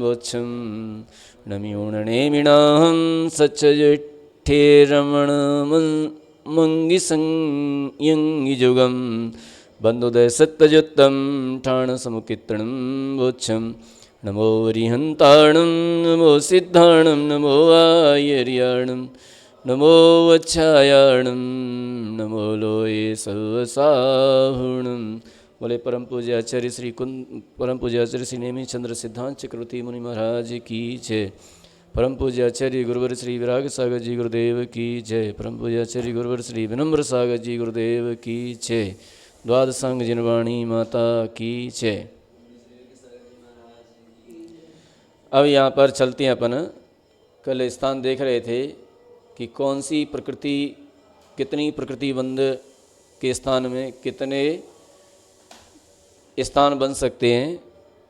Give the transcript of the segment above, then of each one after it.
वोच्छं नम्यूणनेमिणाहं सच्चजिट्ठे रमण मंगिसंयुगं बंधुदय सत्यजुत्तम ठाण समुकित्रणं वोच्छं नमो वरिहंताणं नमो सिद्धाणं नमो आयर्याणं नमो वच्छायाणं नमो लोये सर्वसाहुणं। बोले परम पूज्य आचार्य श्री परम पूज्य आचार्य श्री नेमी चंद्र सिद्धांत चक्रवर्ती मुनि महाराज की जय। परम पूज्य आचार्य गुरुवर श्री विराग सागर जी गुरुदेव की जय। परम पूज्य आचार्य गुरुवर श्री विनम्र सागर जी गुरुदेव की जय। द्वादशांग जिनवाणी माता की जय। अब यहाँ पर चलते हैं अपन। कल स्थान देख रहे थे कि कौन सी प्रकृति, कितनी प्रकृतिबंध के स्थान में कितने स्थान बन सकते हैं,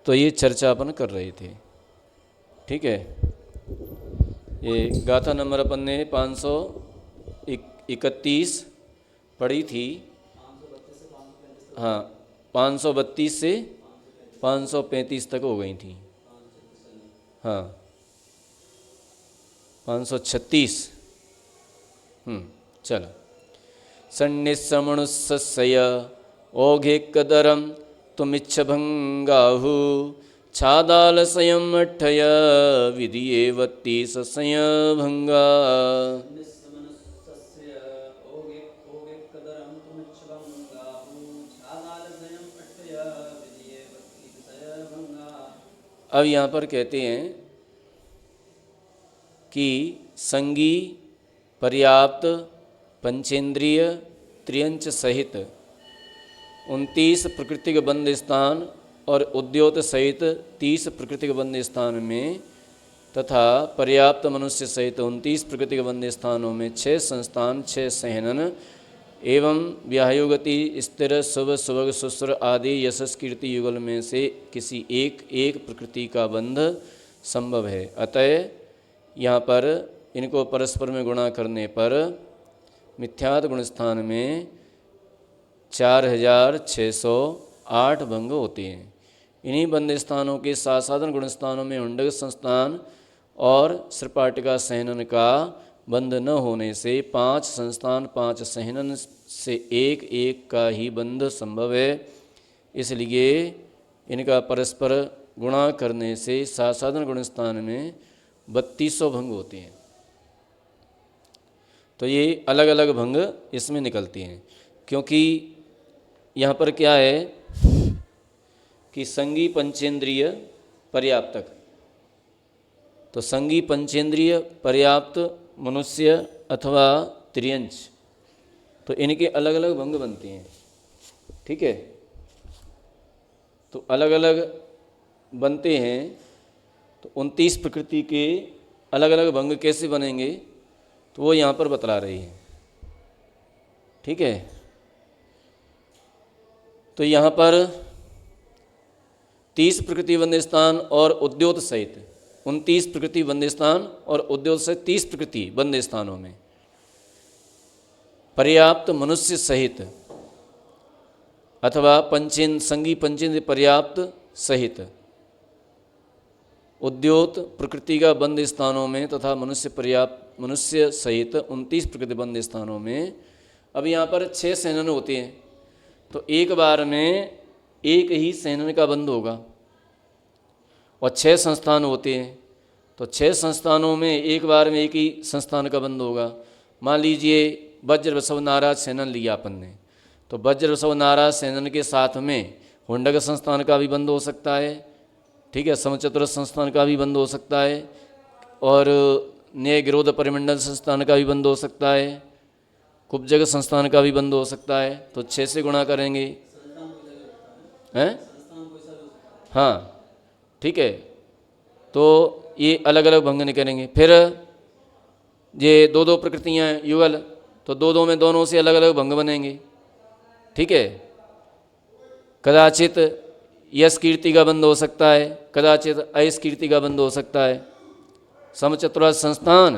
तो ये चर्चा अपन कर रहे थे। ठीक है, ये गाथा नंबर अपन ने 531 पढ़ी थी। हाँ, 532 से 535 तक हो गई थी। हाँ, 536। चलो। सन्निस्समणुस्सस्य ओघेकदरं तुमिच्छभंगाहु छादालसयं अट्ठय विधियेवत्ति ससयभंगा। अब यहाँ पर कहते हैं कि संगी, पर्याप्त, पंचेंद्रिय, त्रियंच सहित 29 प्रकृतिक बंध स्थान और उद्योत सहित 30 प्रकृतिक बंध स्थान में तथा पर्याप्त मनुष्य सहित 29 प्रकृतिक बंध स्थानों में 6 संस्थान, 6 सहनन एवं व्याहयुगति, स्थिर, शुभ, सुभग, सुस्वर आदि यशस कीर्ति युगल में से किसी एक प्रकृति का बंध संभव है। अतः यहाँ पर इनको परस्पर में गुणा करने पर मिथ्यात गुण स्थान में 4608 भंग होते हैं। इन्हीं बंध स्थानों के साथ साधन गुण स्थानों में हुंडक संस्थान और श्रपाटिका सहनन का बंध न होने से 5 संस्थान 5 सहनन से एक का ही बंध संभव है। इसलिए इनका परस्पर गुणा करने से साधन गुण स्थान में 3200 भंग होते हैं। तो ये अलग अलग भंग इसमें निकलती हैं, क्योंकि यहाँ पर क्या है कि संगी पंचेंद्रिय पर्याप्तक, तो संगी पंचेंद्रिय पर्याप्त मनुष्य अथवा त्रियंच, तो इनके अलग अलग भंग बनते हैं। ठीक है, तो अलग अलग बनते हैं। तो 29 प्रकृति के अलग अलग भंग कैसे बनेंगे, तो वो यहाँ पर बतला रही है। ठीक है, तो यहाँ पर 30 प्रकृति बंध स्थान और उद्योत सहित 29 प्रकृति बंध स्थान और उद्योत सहित 30 प्रकृति बंध स्थानों में पर्याप्त मनुष्य सहित अथवा संगी पंचेंद्रिय पर्याप्त सहित उद्योत प्रकृति का बंध स्थानों में तथा मनुष्य सहित 29 प्रकृति बंध स्थानों में। अब यहाँ पर 6 सहनन होते हैं, तो एक बार में एक ही सहनन का बंध होगा और 6 संस्थान होते हैं, तो 6 संस्थानों में एक बार में एक ही संस्थान का बंध होगा। मान लीजिए वज्र वसव नाराज सहनन लिया अपन ने, तो वज्र वसव नाराज सहनन के साथ में हुंडक संस्थान का भी बंध हो सकता है। ठीक है, समचतुर संस्थान का भी बंध हो सकता है और न्याय गिरोध परिमंडल संस्थान का भी बंध हो सकता है, कुब्जग संस्थान का भी बंध हो सकता है। तो 6 से गुणा करेंगे हैं। हाँ, ठीक है, तो ये अलग अलग भंग निकलेंगे। फिर ये 2 प्रकृतियाँ युगल, तो 2 में दोनों से अलग अलग भंग बनेंगे। ठीक है, कदाचित यश कीर्ति का बंध हो सकता है, कदाचित अयस कीर्ति का बंध हो सकता है। समचतुरा संस्थान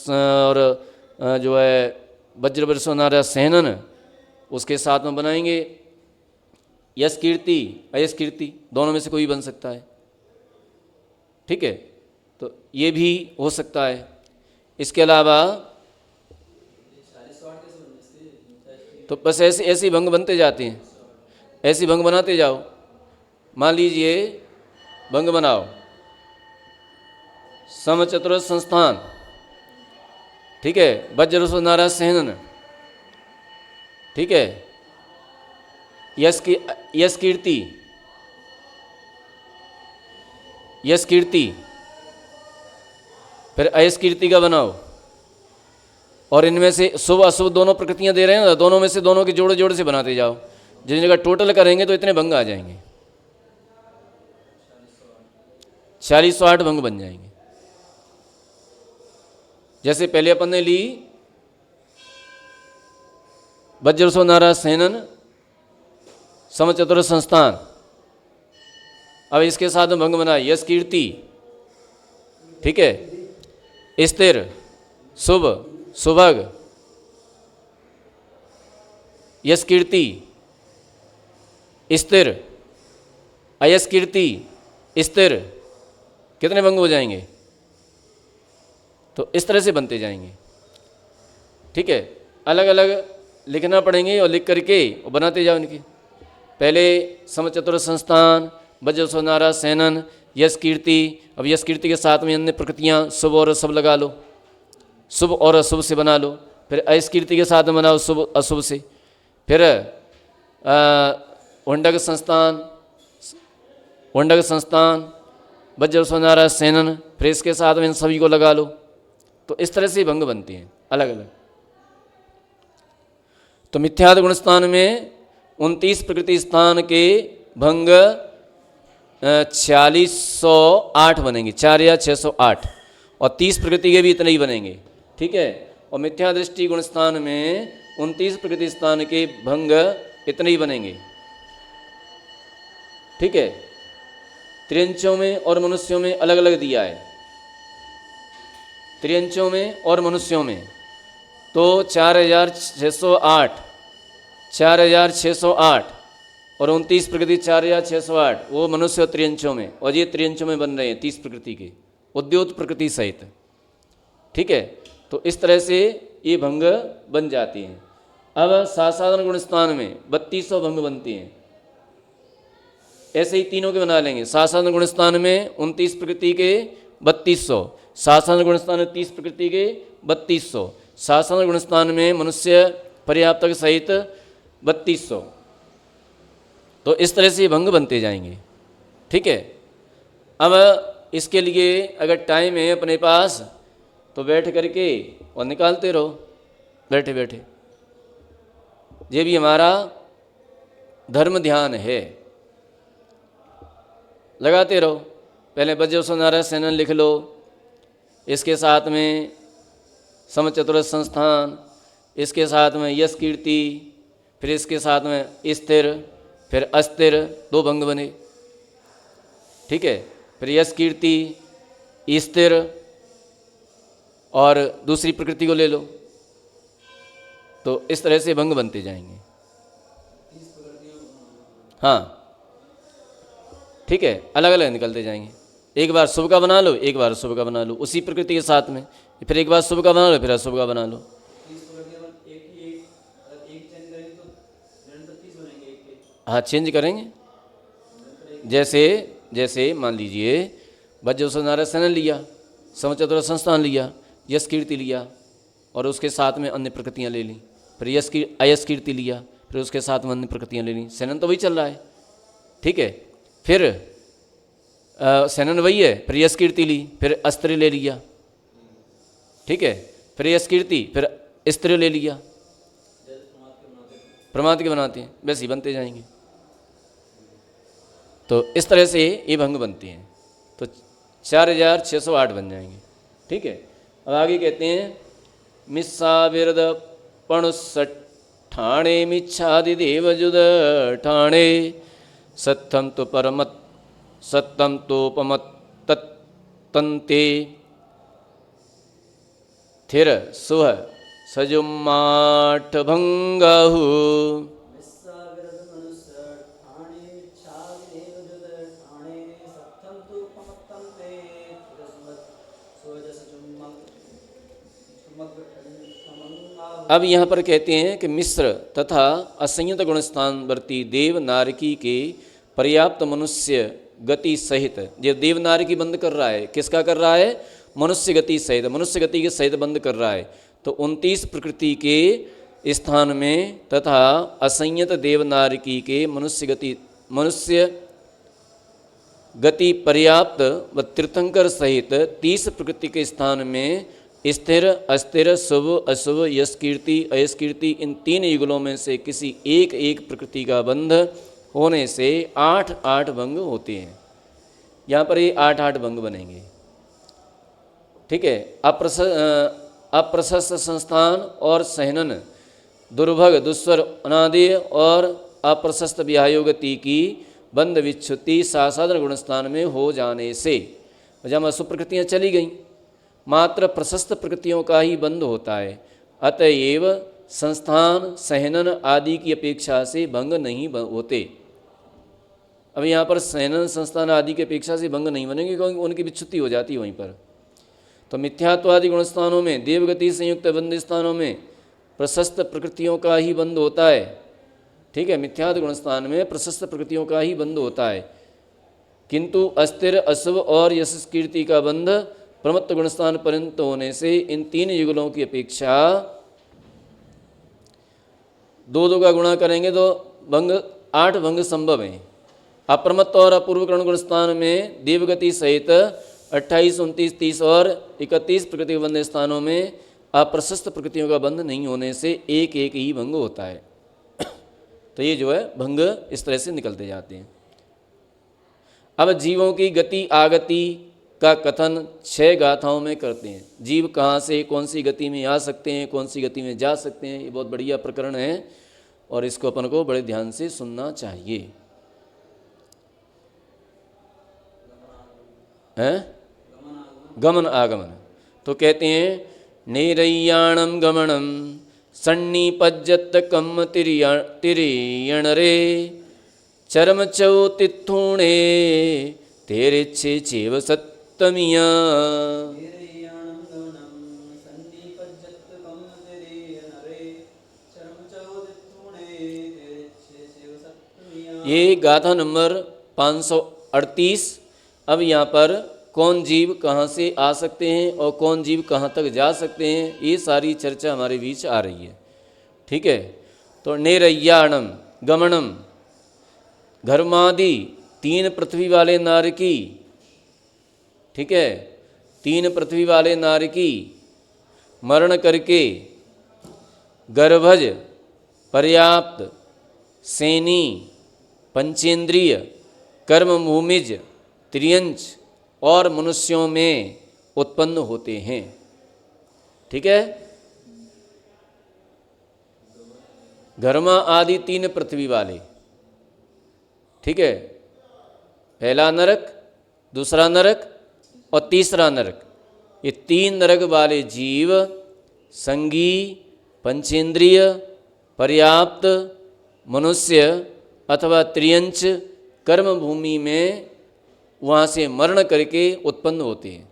और जो है वज्र वृषनारा सहनन उसके साथ में बनाएंगे यश कीर्ति अयस कीर्ति, दोनों में से कोई बन सकता है। ठीक है, तो ये भी हो सकता है। इसके अलावा तो बस ऐसे ऐसे ही भंग बनते जाते हैं, ऐसे भंग बनाते जाओ। मान लीजिए भंग बनाओ समचतुर संस्थान, ठीक है, वज्रस्व नाराज सहनन, ठीक है, यश कीर्ति, यश कीर्ति, फिर अयश कीर्ति का बनाओ। और इनमें से शुभ अशुभ दोनों प्रकृतियां दे रहे हैं ना, दोनों में से दोनों के जोड़े जोड़े से बनाते जाओ। जिस जगह टोटल करेंगे तो इतने भंग आ जाएंगे, 4008 भंग बन जाएंगे। जैसे पहले अपन ने ली वज्रस्व नाराज सहनन समचतुर संस्थान, अब इसके साथ में भंग बना यश कीर्ति, ठीक है, स्थिर, शुभ, सुभग, यश कीर्ति, स्थिर, अयश कीर्ति, स्थिर, कितने भंग हो जाएंगे? तो इस तरह से बनते जाएंगे, ठीक है। अलग अलग लिखना पड़ेंगे और लिख करके और बनाते जाओ इनके। पहले समचतुर संस्थान, वज्रस्व नाराज सहनन, यश कीर्ति। अब यश कीर्ति के साथ में अन्य प्रकृतियाँ शुभ और अशुभ लगा लो, शुभ और अशुभ से बना लो। फिर अयश कीर्ति के साथ में बनाओ शुभ अशुभ से। फिर वंडक संस्थान, वंडक संस्थान, वज्रस्व नाराज सहनन, फिर इसके साथ में इन सभी को लगा लो। तो इस तरह से भंग बनती हैं अलग अलग। तो मिथ्याद गुण स्थान में 29 प्रकृति स्थान के भंग 4608 बनेंगे, 4 या 608, और 30 प्रकृति के भी इतने ही बनेंगे, ठीक है। और मिथ्या दृष्टि गुण स्थान में 29 प्रकृति स्थान के भंग इतने ही बनेंगे, ठीक है। त्रियंचों में और मनुष्यों में अलग अलग दिया है, त्रियंचों में और मनुष्यों में। तो 4608, 4608 और 29 प्रकृति 4608 वो मनुष्य और त्रियंचों में, और ये त्रियंचों में बन रहे हैं 30 प्रकृति के, उद्योत प्रकृति सहित, ठीक है। तो इस तरह से ये भंग बन जाती हैं। अब साधारण गुण स्थान में 3200 भंग बनती हैं। ऐसे ही तीनों के बना लेंगे। साधारण गुण स्थान में 29 प्रकृति के 3200, साधारण गुण स्थान में 30 प्रकृति के 3200, साधारण गुण स्थान में मनुष्य पर्याप्तक सहित 3200। तो इस तरह से भंग बनते जाएंगे, ठीक है। अब इसके लिए अगर टाइम है अपने पास तो बैठ करके और निकालते रहो बैठे बैठे। ये भी हमारा धर्म ध्यान है, लगाते रहो। पहले वज्रस्व नाराज सहनन लिख लो, इसके साथ में समचतुर संस्थान, इसके साथ में यश कीर्ति, फिर इसके साथ में स्थिर, फिर अस्थिर, 2 भंग बने, ठीक है। फिर यश कीर्ति, स्थिर, और दूसरी प्रकृति को ले लो। तो इस तरह से भंग बनते जाएंगे, हाँ, ठीक है। अलग अलग निकलते जाएंगे। एक बार शुभ का बना लो, एक बार अशुभ का बना लो उसी प्रकृति के साथ में, फिर एक बार शुभ का बना लो, फिर अशुभ का बना लो। हाँ, चेंज करेंगे। जैसे जैसे मान लीजिए वज्रस्व नाराज सहनन लिया, समचतुर संस्थान लिया, यश कीर्ति लिया, और उसके साथ में अन्य प्रकृतियाँ ले लीं। फिर अयश कीर्ति लिया, फिर उसके साथ में अन्य प्रकृतियाँ ले लीं। सहनन तो वही चल रहा है, ठीक है। फिर सहनन वही है, फिर यश कीर्ति ली, फिर अस्त्र ले लिया, ठीक है। फिर यश कीर्ति, फिर स्त्री ले लिया, प्रमाद के बनाते हैं, वैसे ही बनते जाएंगे। तो इस तरह से ये भंग बनती हैं। तो 4608 बन जाएंगे, ठीक है। अब आगे कहते हैं मिस्सा विरद पणुसठ ठाणे मिच्छादि देवजुद ठाणे सत्थम तो परमत सत्तम तोपमत तत्तन्ते थिर सुह सजुमाठ भंगाहु। अब यहाँ पर कहते हैं कि मिश्र तथा असंयत गुणस्थानवर्ती देव नारकी के पर्याप्त मनुष्य गति सहित, जो देव नारकी बंद कर रहा है, किसका कर रहा है? मनुष्य गति सहित, मनुष्य गति के सहित बंद कर रहा है। तो 29 प्रकृति के स्थान में तथा असंयत देव नारकी के मनुष्य गति पर्याप्त व तीर्थंकर सहित 30 प्रकृति के स्थान में स्थिर अस्थिर शुभ अशुभ यश कीर्ति अयश कीर्ति इन 3 युगलों में से किसी एक एक प्रकृति का बंध होने से 8 भंग होते हैं। यहाँ पर ये 8 भंग बनेंगे। ठीक है। अप्रशस्त संस्थान और सहनन दुर्भग दुस्वर अनादि और अप्रशस्त विहायोगति की बंध विच्छुति साधारण गुणस्थान में हो जाने से, जब अशुभ प्रकृतियाँ चली गईं, मात्र प्रशस्त प्रकृतियों का ही बंध होता है। अतएव संस्थान सहनन आदि की अपेक्षा से भंग नहीं होते। अब यहाँ पर सहनन संस्थान आदि की अपेक्षा से भंग नहीं बनेंगे, क्योंकि उनकी विच्छुति हो जाती है वहीं पर। तो मिथ्यात्वादि गुणस्थानों में, देवगति संयुक्त बंध स्थानों में प्रशस्त प्रकृतियों का ही बंध होता है। ठीक है। मिथ्यात्व गुणस्थान में प्रशस्त प्रकृतियों का ही बंध होता है, किंतु अस्थिर अशुभ और यश कीर्ति का बंध प्रमत्त गुणस्थान पर्यंत होने से इन 3 युगलों की अपेक्षा 2 का गुणा करेंगे तो 8 भंग संभव हैं। अप्रमत्त और अपूर्व कर्ण गुणस्थान में देवगति सहित 28, 29, 30 और 31 प्रकृति के बंध स्थानों में अप्रशस्त प्रकृतियों का बंध नहीं होने से एक ही भंग होता है। तो ये जो है भंग इस तरह से निकलते जाते हैं। अब जीवों की गति आगति का कथन 6 गाथाओं में करते हैं। जीव कहाँ से कौन सी गति में आ सकते हैं, कौन सी गति में जा सकते हैं, ये बहुत बढ़िया प्रकरण है और इसको अपन को बड़े ध्यान से सुनना चाहिए। हैं? गमन आगमन। तो कहते हैं नैरय्याणम गमनम सन्निपज्जत कम तिरियण रे चरम चौतिथुणे तेरे छे चेव सत्तमिया। ये गाथा नंबर 538। अब यहाँ पर कौन जीव कहाँ से आ सकते हैं और कौन जीव कहाँ तक जा सकते हैं, ये सारी चर्चा हमारे बीच आ रही है। ठीक है। तो नैरय्याणम गमनम, घर्मादि 3 पृथ्वी वाले नारकी। ठीक है। 3 पृथ्वी वाले नारकी मरण करके गर्भज पर्याप्त सेनी पंचेंद्रिय कर्म भूमिज त्रियंच और मनुष्यों में उत्पन्न होते हैं। ठीक है। घर्मा आदि 3 पृथ्वी वाले। ठीक है। पहला नरक, दूसरा नरक और तीसरा नरक, ये 3 नरक वाले जीव संगी पंचेंद्रिय पर्याप्त मनुष्य अथवा त्रियंच कर्म भूमि में वहाँ से मरण करके उत्पन्न होते हैं।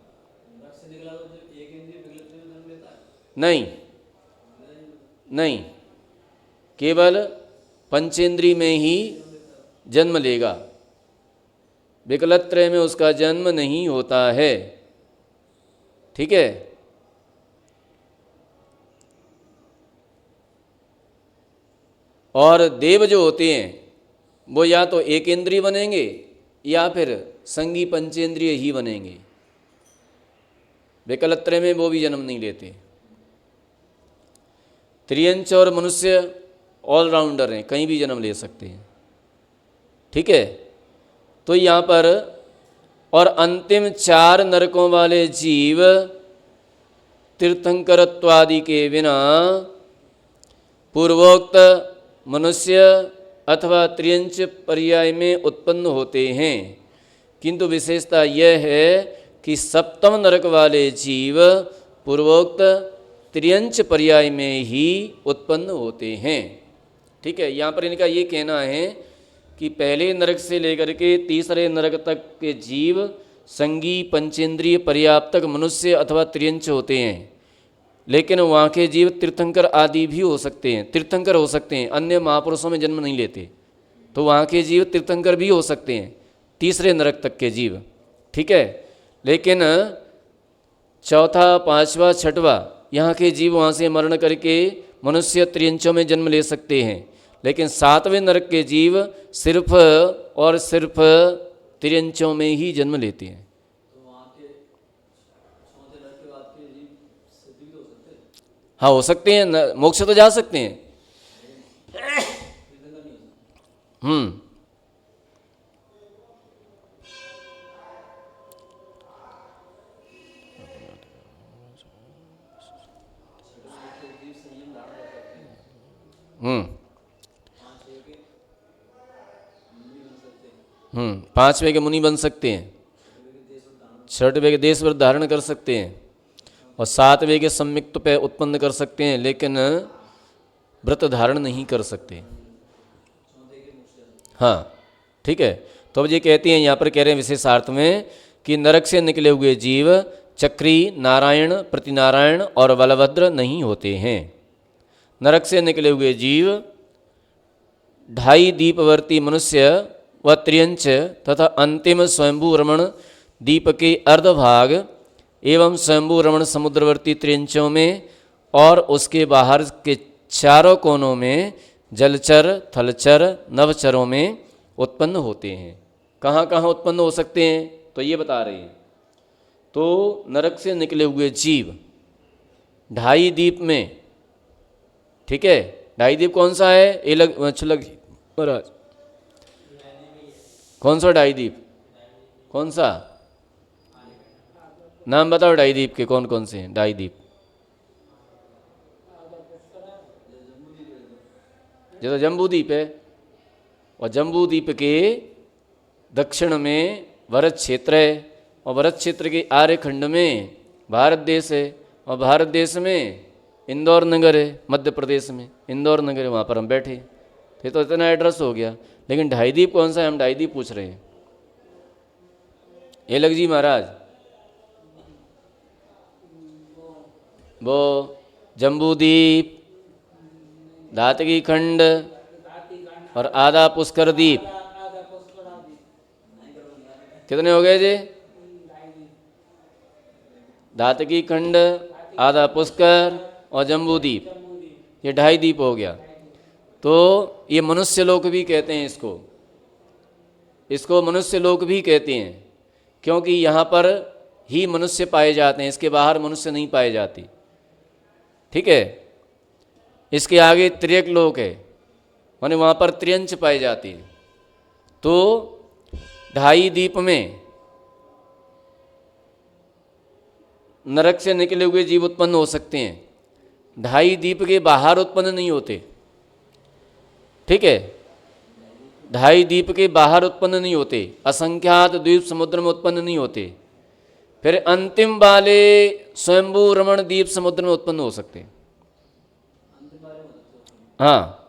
नहीं, केवल पंचेंद्रिय में ही जन्म लेगा, विकलत्रय में उसका जन्म नहीं होता है। ठीक है। और देव जो होते हैं वो या तो एकेंद्रिय बनेंगे या फिर संगी पंचेंद्रिय ही बनेंगे, विकलत्रय में वो भी जन्म नहीं लेते। त्रियंच और मनुष्य ऑलराउंडर हैं, कहीं भी जन्म ले सकते हैं। ठीक है। तो यहाँ पर और अंतिम 4 नरकों वाले जीव तीर्थंकरत्वादि के बिना पूर्वोक्त मनुष्य अथवा त्रियंच पर्याय में उत्पन्न होते हैं, किंतु विशेषता यह है कि सप्तम नरक वाले जीव पूर्वोक्त त्रियंच पर्याय में ही उत्पन्न होते हैं। ठीक है। यहाँ पर इनका ये कहना है कि पहले नरक से लेकर के तीसरे नरक तक के जीव संगी पंचेंद्रिय पर्याप्तक मनुष्य अथवा त्रियंच होते हैं, लेकिन वहाँ के जीव तीर्थंकर आदि भी हो सकते हैं, तीर्थंकर हो सकते हैं, अन्य महापुरुषों में जन्म नहीं लेते, तो वहाँ के जीव तीर्थंकर भी हो सकते हैं, तीसरे नरक तक के जीव, ठीक है। लेकिन चौथा, पांचवा, छठवा यहाँ के जीव वहाँ से मरण करके मनुष्य त्रियंचों में जन्म ले सकते हैं, लेकिन सातवें नरक के जीव सिर्फ और सिर्फ त्रियंचों में ही जन्म लेते हैं। हाँ, हो सकते हैं, मोक्ष तो जा सकते हैं। पांचवे के मुनि बन सकते हैं, छठवें के देश व्रत धारण कर सकते हैं, और सातवें के सम्मिक्त पे उत्पन्न कर सकते हैं, लेकिन व्रत धारण नहीं कर सकते। हाँ, ठीक है। तो अब ये कहते हैं, यहाँ पर कह रहे हैं विशेषार्थ में कि नरक से निकले हुए जीव चक्री, नारायण, प्रतिनारायण और बलभद्र नहीं होते हैं। नरक से निकले हुए जीव ढाई दीपवर्ती मनुष्य व त्रियंच तथा अंतिम स्वयंभू रमण दीप के अर्धभाग एवं स्वयंभू रमण समुद्रवर्ती त्रियंचों में और उसके बाहर के चारों कोनों में जलचर, थलचर, नभचरों में उत्पन्न होते हैं। कहाँ कहाँ उत्पन्न हो सकते हैं, तो ये बता रहे हैं। तो नरक से निकले हुए जीव ढाई दीप में, ठीक है, ढाई दीप कौन सा है, एलग महाराज, कौन सा ढाई दीप, कौन सा नाम बताओ ढाई दीप के, कौन कौन से हैं ढाई दीप? जैसे जम्बू द्वीप है, और जम्बू द्वीप के दक्षिण में भरत क्षेत्र है, और भरत क्षेत्र के आर्यखंड में भारत देश है, और भारत देश में इंदौर नगर है, मध्य प्रदेश में इंदौर नगर है, वहाँ पर हम बैठे। ये तो इतना एड्रेस हो गया, लेकिन ढाई द्वीप कौन सा है, हम ढाई द्वीप पूछ रहे हैं। ये लग जी महाराज, वो जम्बू द्वीप, धातकी खंड और आधा पुष्कर द्वीप, कितने हो गए जी? धातकी खंड, आधा पुष्कर और जम्बू द्वीप, ये ढाई द्वीप हो गया। तो ये मनुष्य लोक भी कहते हैं इसको मनुष्य लोक भी कहते हैं, क्योंकि यहाँ पर ही मनुष्य पाए जाते हैं, इसके बाहर मनुष्य नहीं पाए जाते, ठीक है। इसके आगे त्रियक लोक है, माने वहाँ पर त्रियंच पाए जाते हैं। तो ढाई द्वीप में नरक से निकले हुए जीव उत्पन्न हो सकते हैं, ढाई द्वीप के बाहर उत्पन्न नहीं होते, ठीक है। ढाई द्वीप के बाहर उत्पन्न नहीं होते, असंख्यात द्वीप समुद्र में उत्पन्न नहीं होते, फिर अंतिम वाले स्वयंभू रमण द्वीप समुद्र में उत्पन्न हो सकते हैं। हाँ,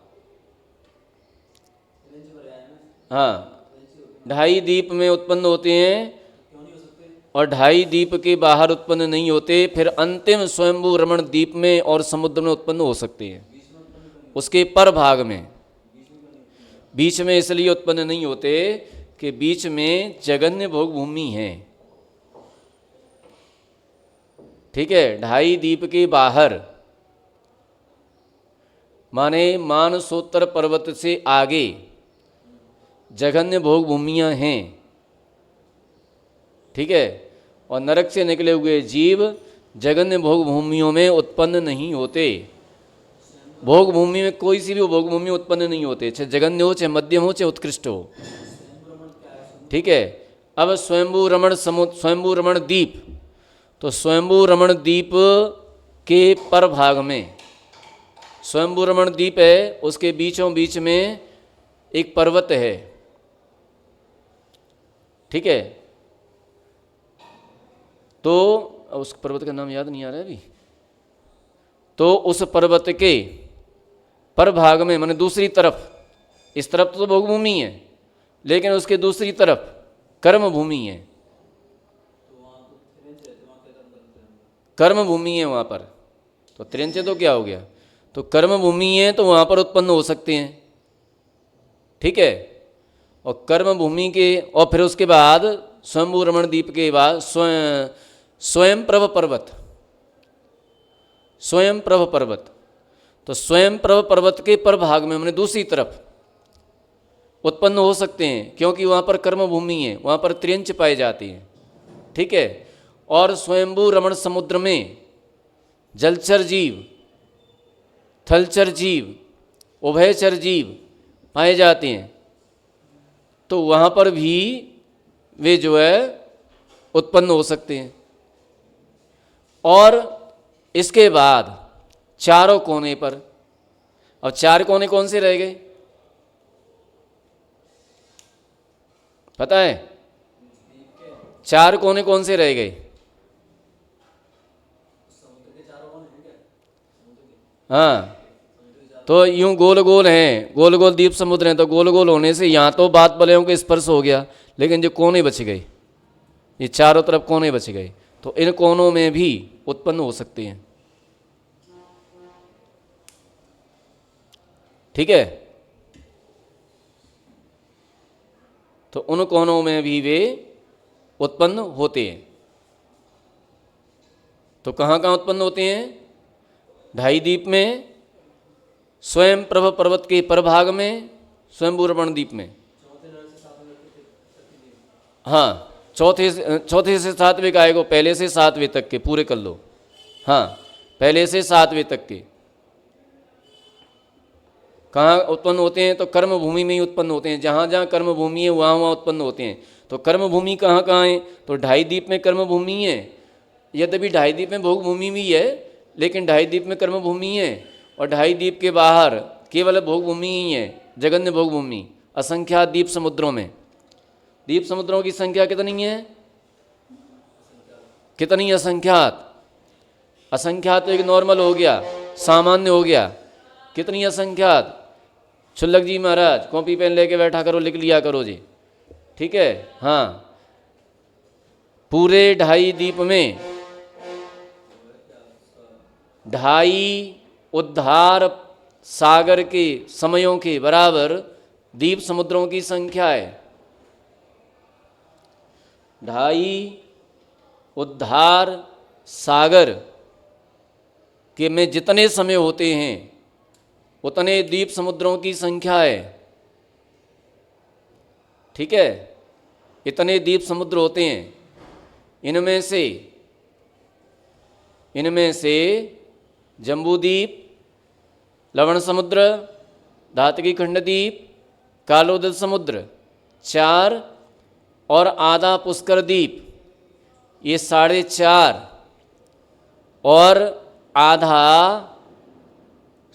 ढाई द्वीप में उत्पन्न होते हैं और ढाई द्वीप के बाहर उत्पन्न नहीं होते, फिर अंतिम स्वयंभू रमण द्वीप में और समुद्र में उत्पन्न हो सकते हैं, उसके पर भाग में। बीच में इसलिए उत्पन्न नहीं होते कि बीच में जगन्य भोग भूमि है, ठीक है। ढाई द्वीप के बाहर माने मानसोत्तर पर्वत से आगे जघन्य भोग भूमियाँ हैं, ठीक है। और नरक से निकले हुए जीव जघन्य भोग भूमियों में उत्पन्न नहीं होते। भोग भूमि में कोई सी भी भोग भूमि उत्पन्न नहीं होते, चाहे जघन्य हो, चाहे मध्यम हो, चाहे उत्कृष्ट हो, ठीक है। अब स्वयंभू रमण द्वीप, तो स्वयंभू रमण द्वीप के पर भाग में स्वयंभू रमण द्वीप है, उसके बीचों बीच में एक पर्वत है, ठीक है। तो उस पर्वत का नाम याद नहीं आ रहा है अभी। तो उस पर्वत के पर भाग में, माने दूसरी तरफ, इस तरफ तो भोग भूमि है, लेकिन उसके दूसरी तरफ कर्म भूमि है, कर्म भूमि है वहाँ पर, तो त्र्यंच तो क्या हो गया, तो कर्म भूमि है तो वहाँ पर उत्पन्न हो सकते हैं, ठीक है। और कर्म भूमि के और फिर उसके बाद स्वयंभू रमण द्वीप के बाद स्वयं प्रभ पर्वत, स्वयं प्रभ पर्वत, तो स्वयं प्रभ पर्वत के प्रभाग में हमने दूसरी तरफ उत्पन्न हो सकते हैं, क्योंकि वहाँ पर कर्म भूमि है, वहाँ पर त्र्यंच पाए जाते हैं, ठीक है। और स्वयंभू रमण समुद्र में जलचर जीव, थलचर जीव, उभयचर जीव पाए जाते हैं, तो वहाँ पर भी वे जो है उत्पन्न हो सकते हैं। और इसके बाद चारों कोने पर, अब चार कोने कौन से रह गए पता है, चार कोने कौन से रह गए, हाँ, तो यूं गोल गोल हैं, गोल गोल द्वीप समुद्र हैं, तो गोल गोल होने से यहाँ तो बात बलयों के स्पर्श हो गया, लेकिन जो कोने बच गए, ये चारों तरफ कोने बच गए, तो इन कोनों में भी उत्पन्न हो सकते हैं, ठीक है। तो उन कोनों में भी वे उत्पन्न होते हैं। तो कहाँ कहाँ उत्पन्न होते हैं, ढाई द्वीप में, स्वयं प्रभ पर्वत के प्रभाग में, स्वयंभू रमण द्वीप में, हाँ, चौथे से सातवें का आएगा, पहले से सातवें तक के पूरे कर लो, हाँ, पहले से सातवें तक के कहाँ उत्पन्न होते हैं, तो कर्म भूमि में ही उत्पन्न होते हैं, जहाँ जहाँ कर्म भूमि है वहाँ वहाँ उत्पन्न होते हैं। तो कर्म भूमि कहाँ कहाँ है, तो ढाई द्वीप में कर्म भूमि है, यद्यपि ढाई द्वीप में भोग भूमि भी है, लेकिन ढाई द्वीप में कर्म भूमि है, और ढाई द्वीप के बाहर केवल भोग भूमि ही है, जगन्य भोग भूमि, असंख्यात द्वीप समुद्रों में। द्वीप समुद्रों की संख्या कितनी है, कितनी असंख्यात, असंख्यात तो एक नॉर्मल हो गया, सामान्य हो गया, कितनी असंख्यात, छुल्लक जी महाराज कॉपी पेन लेके बैठा करो, लिख लिया करो जी, ठीक है। हाँ, पूरे ढाई द्वीप में ढाई उद्धार सागर के समयों के बराबर द्वीप समुद्रों की संख्या है। ढाई उद्धार सागर के में जितने समय होते हैं उतने द्वीप समुद्रों की संख्या है, ठीक है। इतने द्वीप समुद्र होते हैं, इनमें से जम्बूद्वीप, लवण समुद्र, धातकी खंड द्वीप, कालोदल समुद्र 4 और आधा पुष्कर द्वीप ये 4.5 और आधा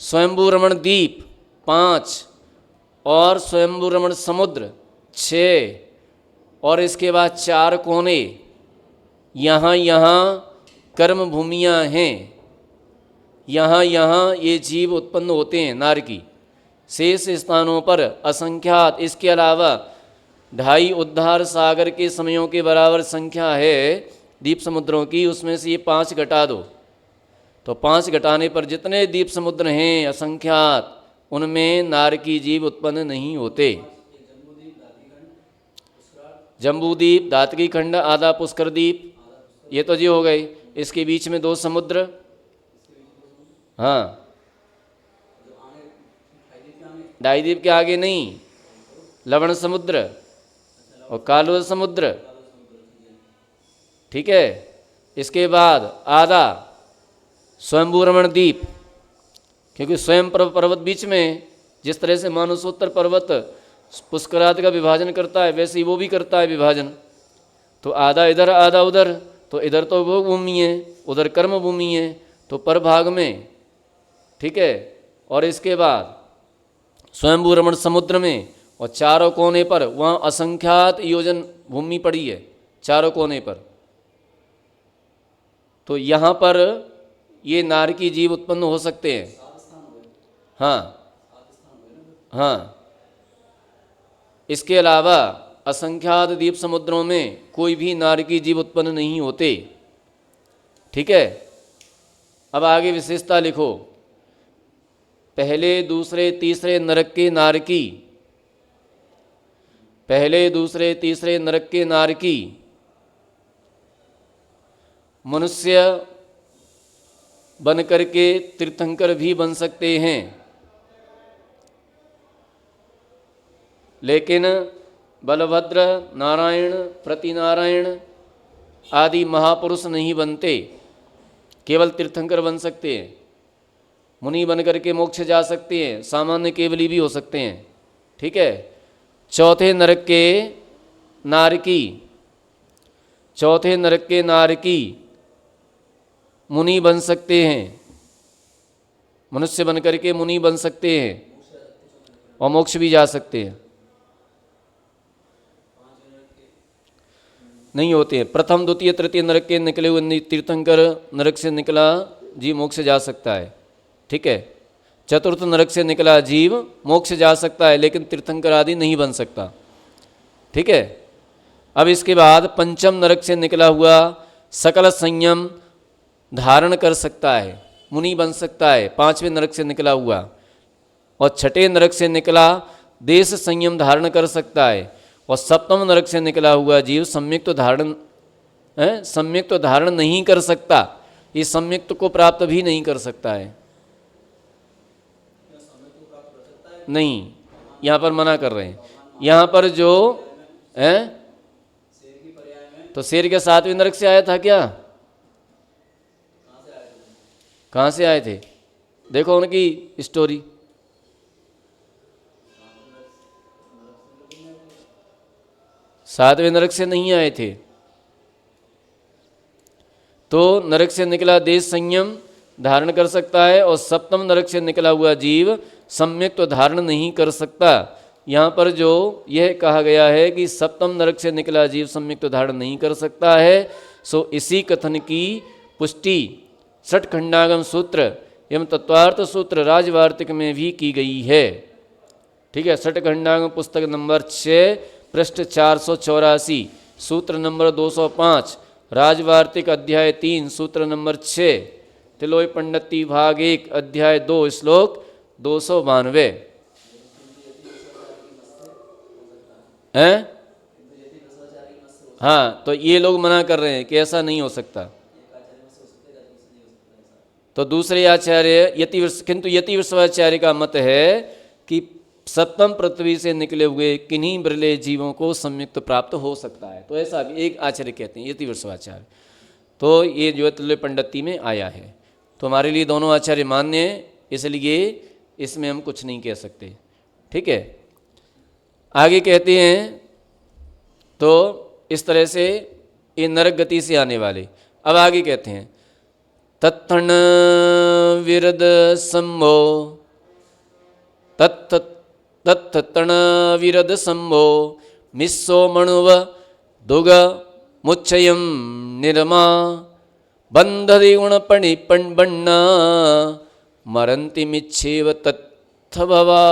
स्वयंभू रमण द्वीप 5 और स्वयंभू रमण समुद्र 6 और इसके बाद 4 कोने, यहाँ यहाँ कर्म भूमियाँ हैं, यहाँ यहाँ ये जीव उत्पन्न होते हैं नारकी। शेष स्थानों पर असंख्यात, इसके अलावा ढाई उद्धार सागर के समयों के बराबर संख्या है द्वीप समुद्रों की, उसमें से ये 5 घटा दो, तो 5 घटाने पर जितने द्वीप समुद्र हैं असंख्यात, उनमें नारकी जीव उत्पन्न नहीं होते। जम्बूद्वीप, धातकी खंड, आधा पुष्कर द्वीप, ये तो जी हो गए। इसके बीच में 2 समुद्र, हाँ, ढाई द्वीप के आगे नहीं, लवण समुद्र और कालोद समुद्र, ठीक है। इसके बाद आधा स्वयंभू रमण द्वीप, क्योंकि स्वयं पर्वत बीच में, जिस तरह से मानसोत्तर पर्वत पुष्करादि का विभाजन करता है वैसे ही वो भी करता है विभाजन, तो आधा इधर आधा उधर, तो इधर तो भोग भूमि है, उधर कर्म भूमि है, तो परभाग में, ठीक है। और इसके बाद स्वयंभू रमण समुद्र में और चारों कोने पर वहाँ असंख्यात योजन भूमि पड़ी है चारों कोने पर, तो यहाँ पर ये नारकी जीव उत्पन्न हो सकते हैं। हाँ हाँ, इसके अलावा असंख्यात द्वीप समुद्रों में कोई भी नारकी जीव उत्पन्न नहीं होते, ठीक है। अब आगे विशेषता लिखो। पहले दूसरे तीसरे नरक के नारकी, पहले दूसरे तीसरे नरक के नारकी मनुष्य बन करके तीर्थंकर भी बन सकते हैं, लेकिन बलभद्र, नारायण, प्रतिनारायण आदि महापुरुष नहीं बनते, केवल तीर्थंकर बन सकते हैं। मुनि बन करके मोक्ष जा सकते हैं, सामान्य केवली भी हो सकते हैं। ठीक है। चौथे नरक के नारकी, चौथे नरक के नारकी मुनि बन सकते हैं, मनुष्य बन करके मुनि बन सकते हैं और मोक्ष भी जा सकते हैं। नहीं होते हैं। प्रथम द्वितीय तृतीय नरक के निकले हुए तीर्थंकर नरक से निकला जीव मोक्ष जा सकता है। ठीक है। चतुर्थ नरक से निकला जीव मोक्ष जा सकता है, लेकिन तीर्थंकर आदि नहीं बन सकता। ठीक है। अब इसके बाद पंचम नरक से निकला हुआ सकल संयम धारण कर सकता है, मुनि बन सकता है, पांचवें नरक से निकला हुआ। और छठे नरक से निकला देश संयम धारण कर सकता है। और सप्तम नरक से निकला हुआ जीव सम्यक तो धारण सम्यक तो धारण नहीं कर सकता, ये सम्यक को प्राप्त भी नहीं कर सकता है। नहीं, यहाँ पर मना कर रहे हैं। यहाँ पर जो है तो शेर के सातवें नरक से आया था क्या? कहाँ से आए थे? देखो उनकी स्टोरी। सातवें नरक से नहीं आए थे। तो नरक से निकला देश संयम धारण कर सकता है, और सप्तम नरक से निकला हुआ जीव सम्यक तो धारण नहीं कर सकता। यहाँ पर जो यह कहा गया है कि सप्तम नरक से निकला जीव सम्यक तो धारण नहीं कर सकता है, सो इसी कथन की पुष्टि षट खंडागम सूत्र एवं तत्वार्थ सूत्र राजवार्तिक में भी की गई है। ठीक है। षट खंडागम पुस्तक नंबर 6 पृष्ठ 484, सूत्र नंबर 205, राजवार्तिक अध्याय 3 सूत्र नंबर 6, तिलोय पंडिती भाग 1 अध्याय 2 श्लोक 292 हैं। हाँ, तो ये लोग मना कर रहे हैं कि ऐसा नहीं हो सकता। तो दूसरे आचार्य किंतु यति विश्वाचार्य का मत है कि सप्तम पृथ्वी से निकले हुए किन्हीं बिरले जीवों को संयुक्त प्राप्त हो सकता है। तो ऐसा भी एक आचार्य कहते हैं, यति विश्वाचार्य। तो ये जो तिलोय पंडिती में आया है, तो हमारे लिए दोनों आचार्य मान्य है, इसलिए इसमें हम कुछ नहीं कह सकते। ठीक है। आगे कहते हैं तो इस तरह से ये नरक गति से आने वाले। अब आगे कहते हैं तत्थण विरद सम्भो, तत्थण विरद सम्भो मिस्सो मणुव दुग मुच्छयम निरमा बंधदि गुणपणि बण्णा मरन्ति मिच्छेव तत्थ भवा।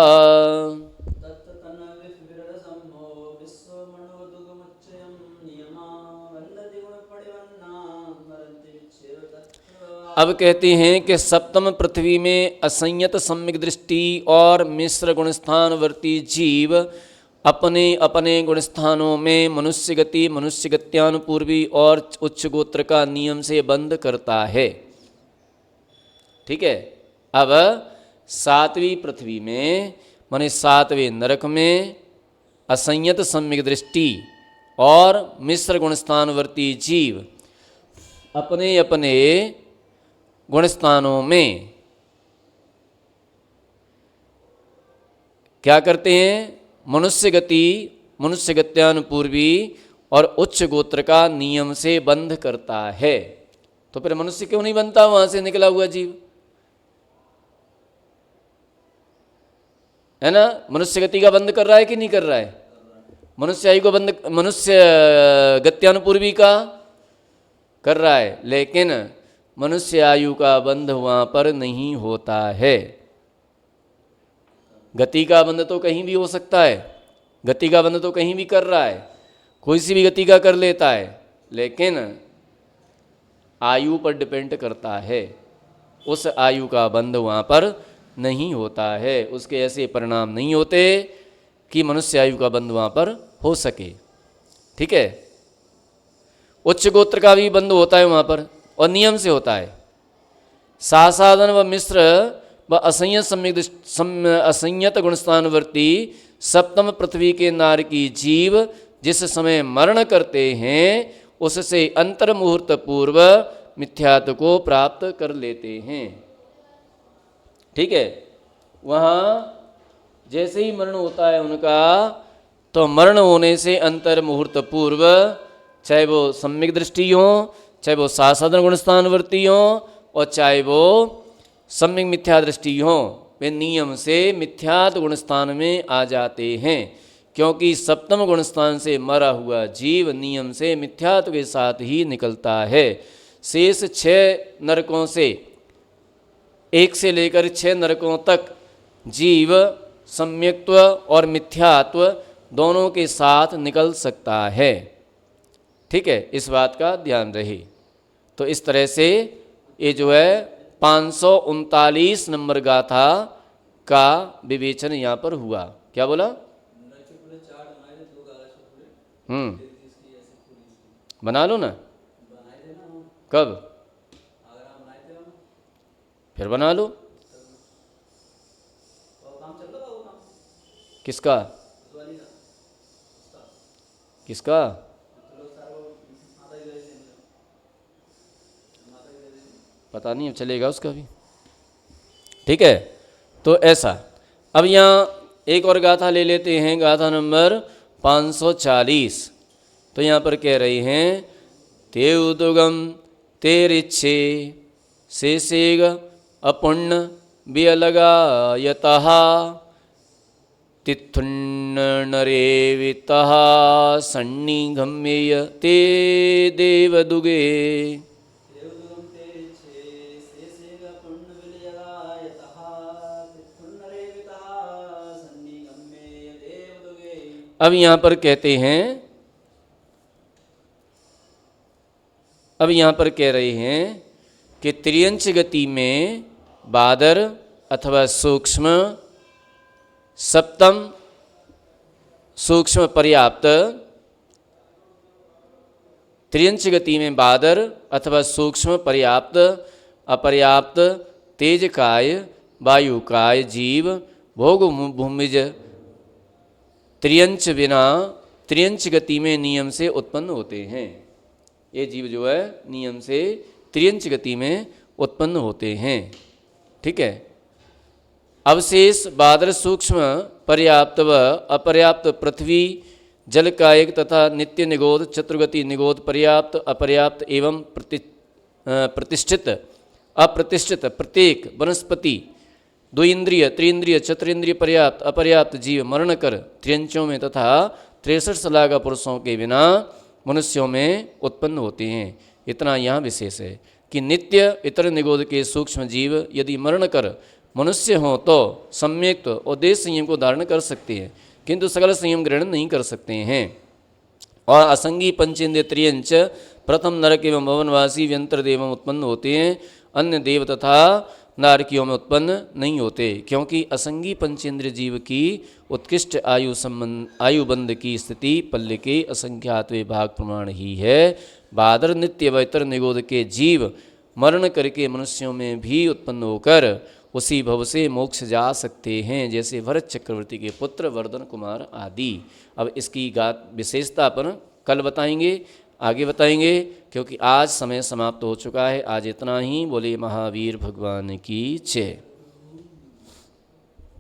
अब कहते हैं कि सप्तम पृथ्वी में असंयत सम्यक दृष्टि और मिश्र गुणस्थानवर्ती जीव अपने अपने गुणस्थानों में मनुष्य गति, मनुष्य गत्यानुपूर्वी और उच्च गोत्र का नियम से बंध करता है। ठीक है। अब सातवीं पृथ्वी में माने सातवें नरक में असंयत सम्यक दृष्टि और मिश्र गुणस्थानवर्ती जीव अपने अपने गुणस्थानों में क्या करते हैं? मनुष्य गति, मनुष्य गत्यानुपूर्वी और उच्च गोत्र का नियम से बंध करता है। तो फिर मनुष्य क्यों नहीं बनता वहां से निकला हुआ जीव? है ना? मनुष्य गति का बंध कर रहा है कि नहीं कर रहा है? मनुष्य आयु को बंद, मनुष्य गत्यानुपूर्वी का कर रहा है, लेकिन मनुष्य आयु का बंध वहाँ पर नहीं होता है। गति का बंध तो कहीं भी हो सकता है, गति का बंध तो कहीं भी कर रहा है, कोई सी भी गति का कर लेता है, लेकिन आयु पर डिपेंड करता है। उस आयु का बंध वहाँ पर नहीं होता है, उसके ऐसे परिणाम नहीं होते कि मनुष्य आयु का बंध वहाँ पर हो सके। ठीक है, उच्च गोत्र का भी बंध होता है वहाँ पर और नियम से होता है। सासाधन व मिश्र व असंयत गुणस्थानवर्ती सप्तम पृथ्वी के नार की जीव जिस समय मरण करते हैं उससे अंतर मुहूर्त पूर्व मिथ्यात्व को प्राप्त कर लेते हैं। ठीक है, वहाँ जैसे ही मरण होता है उनका, तो मरण होने से अंतर मुहूर्त पूर्व, चाहे वो सम्यक दृष्टि हो, चाहे वो सासाधन गुणस्थानवर्ती हो, और चाहे वो सम्यक मिथ्या दृष्टि हो, वे नियम से मिथ्यात्व गुणस्थान में आ जाते हैं। क्योंकि सप्तम गुणस्थान से मरा हुआ जीव नियम से मिथ्यात्व के साथ ही निकलता है। शेष 6 नरकों से, 1 से लेकर 6 नरकों तक जीव सम्यक्त्व और मिथ्यात्व दोनों के साथ निकल सकता है। ठीक है, इस बात का ध्यान रहे। तो इस तरह से ये जो है 539 नंबर गाथा का विवेचन यहाँ पर हुआ। क्या बोला? बना लो ना। कब? फिर बना लो। किसका? किसका? पता नहीं, अब चलेगा उसका भी। ठीक है, तो ऐसा। अब यहाँ एक और गाथा ले लेते हैं, गाथा नंबर 540। तो यहाँ पर कह रहे हैं, ते उदुगम तेरिच्छे शेषेग अपुण्य वियलगायतः तिथुन्नरेवितः सन्निगम्येय ते देवदुगे। अब यहाँ पर कहते हैं, अब यहाँ पर कह रहे हैं कि त्रियंच गति में बादर अथवा सूक्ष्म, सप्तम सूक्ष्म पर्याप्त, त्रियंच गति में बादर अथवा सूक्ष्म पर्याप्त अपर्याप्त तेजकाय वायुकाय जीव भोग भूमिज त्रियंच बिना त्रियंच गति में नियम से उत्पन्न होते हैं। ये जीव जो है नियम से त्रियंच गति में उत्पन्न होते हैं। ठीक है, अवशेष बादर सूक्ष्म पर्याप्त व अपर्याप्त पृथ्वी जल कायिक तथा नित्य निगोध चतुर्गति निगोध पर्याप्त अपर्याप्त एवं प्रतिष्ठित अप्रतिष्ठित प्रत्येक वनस्पति द्विंद्रिय त्रिंद्रिय चतुरिंद्रिय पर्याप्त अपर्याप्त जीव मरण कर त्रियंचों में तथा 63 सलागा पुरुषों के बिना मनुष्यों में उत्पन्न होते हैं। इतना यहाँ विशेष है कि नित्य इतर निगोध के सूक्ष्म जीव यदि मरण कर मनुष्य हों तो सम्यक्त और देश संयम को धारण कर सकते हैं, किंतु सकल संयम ग्रहण नहीं कर सकते हैं। और असंगी पंचेंद्रिय त्रियंच प्रथम नरक एवं भवनवासी व्यंतर देव में उत्पन्न होते हैं, अन्य देव तथा नारकियों में उत्पन्न नहीं होते, क्योंकि असंगी पंचेंद्रिय जीव की उत्कृष्ट आयु बंध की स्थिति पल्ले के असंख्यातवे भाग प्रमाण ही है। बादर नित्य व इतर निगोध के जीव मरण करके मनुष्यों में भी उत्पन्न होकर उसी भव से मोक्ष जा सकते हैं, जैसे भरत चक्रवर्ती के पुत्र वर्धन कुमार आदि। अब इसकी विशेषता अपन कल बताएंगे, आगे बताएंगे, क्योंकि आज समय समाप्त हो चुका है। आज इतना ही। बोले महावीर भगवान की जय।